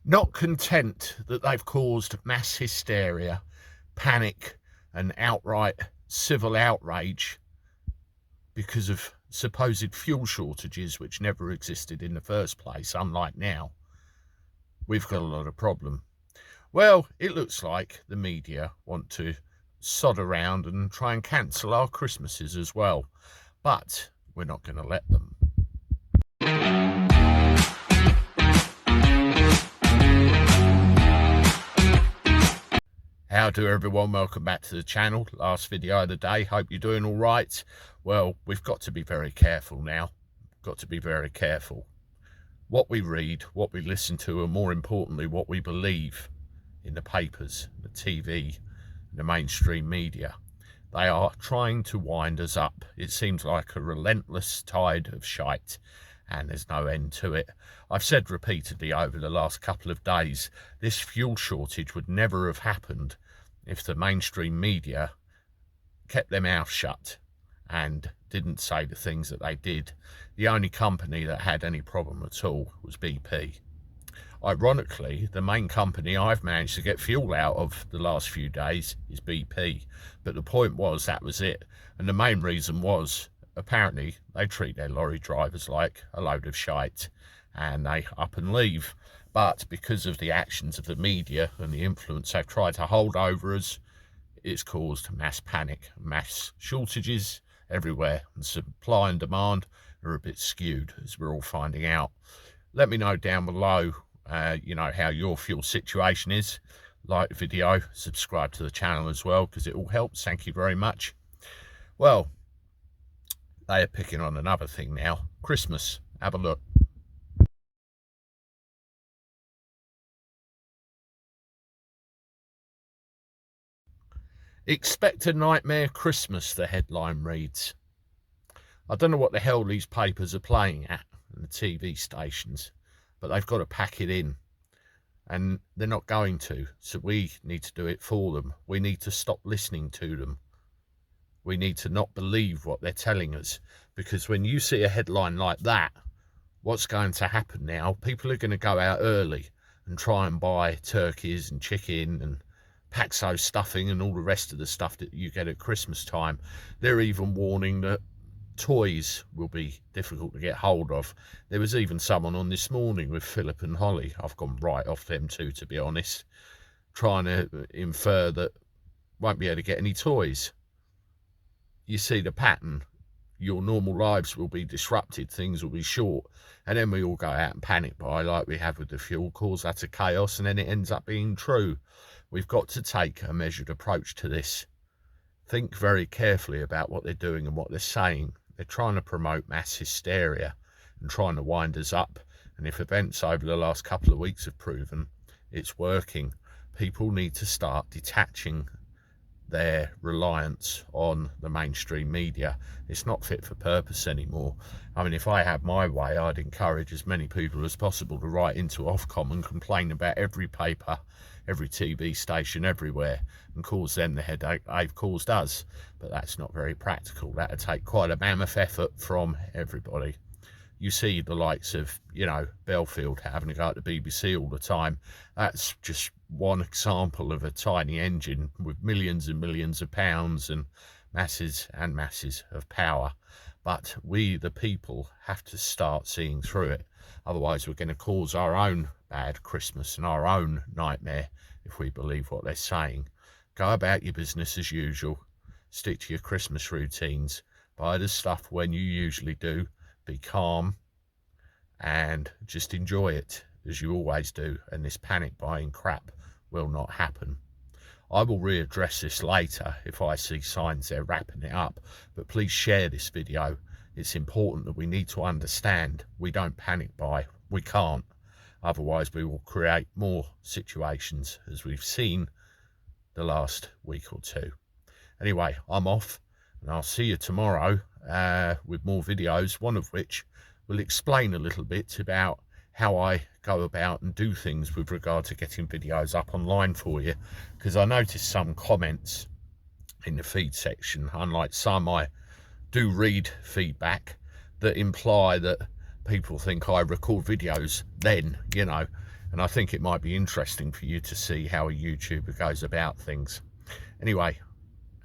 Not content that they've caused mass hysteria, panic and outright civil outrage because of supposed fuel shortages which never existed in the first place, unlike now, we've got a lot of problem. Well, it looks like the media want to sod around and try and cancel our Christmases as well, but we're not going to let them. How do everyone, welcome back to the channel. Last video of the day, hope you're doing all right. Well, we've got to be very careful now. Got to be very careful what we read, what we listen to, and more importantly what we believe in the papers, the TV, the mainstream media. They are trying to wind us up. It seems like a relentless tide of shite, and there's no end to it. I've said repeatedly over the last couple of days, this fuel shortage would never have happened if the mainstream media kept their mouth shut and didn't say the things that they did. The only company that had any problem at all was BP. Ironically, the main company I've managed to get fuel out of the last few days is BP. But the point was, that was it. And the main reason was, apparently, they treat their lorry drivers like a load of shite and they up and leave. But because of the actions of the media and the influence they've tried to hold over us, it's caused mass panic, mass shortages everywhere, and supply and demand are a bit skewed, as we're all finding out. Let me know down below how your fuel situation is. Like the video, subscribe to the channel as well, because it all helps. Thank you very much. Well, they are picking on another thing now. Christmas. Have a look. Expect a nightmare Christmas, the headline reads. I don't know what the hell these papers are playing at, and the TV stations, but they've got to pack it in, and they're not going to. So we need to do it for them. We need to stop listening to them. We need to not believe what they're telling us, because when you see a headline like that, what's going to happen now? People are going to go out early and try and buy turkeys and chicken and Paxo stuffing and all the rest of the stuff that you get at Christmas time. They're even warning that toys will be difficult to get hold of. There was even someone on this morning with Philip and Holly. I've gone right off them too, to be honest, trying to infer that won't be able to get any toys. You see the pattern. Your normal lives will be disrupted, things will be short, and then we all go out and panic buy like we have with the fuel, cause that a chaos, and then it ends up being true. We've got to take a measured approach to this. Think very carefully about what they're doing and what they're saying. They're trying to promote mass hysteria and trying to wind us up, and if events over the last couple of weeks have proven it's working, people need to start detaching their reliance on the mainstream media. It's not fit for purpose anymore. I mean, if I had my way, I'd encourage as many people as possible to write into Ofcom and complain about every paper, every TV station, everywhere, and cause them the headache they've caused us. But that's not very practical. That'd take quite a mammoth effort from everybody. You see the likes of, Belfield having to go to the BBC all the time. That's just one example of a tiny engine with millions and millions of pounds and masses and masses of power. But we, the people, have to start seeing through it. Otherwise, we're going to cause our own bad Christmas and our own nightmare if we believe what they're saying. Go about your business as usual. Stick to your Christmas routines. Buy the stuff when you usually do. Be calm and just enjoy it as you always do, and this panic buying crap will not happen. I will readdress this later if I see signs they're wrapping it up, but please share this video. It's important that we need to understand we don't panic buy. We can't. Otherwise we will create more situations as we've seen the last week or two. Anyway, I'm off, and I'll see you tomorrow with more videos, one of which will explain a little bit about how I go about and do things with regard to getting videos up online for you, because I noticed some comments in the feed section, unlike some I do read feedback, that imply that people think I record videos then, And I think it might be interesting for you to see how a YouTuber goes about things. Anyway,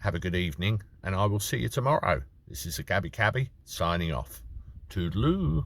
have a good evening, and I will see you tomorrow. This is a Cabby signing off. Toodaloo.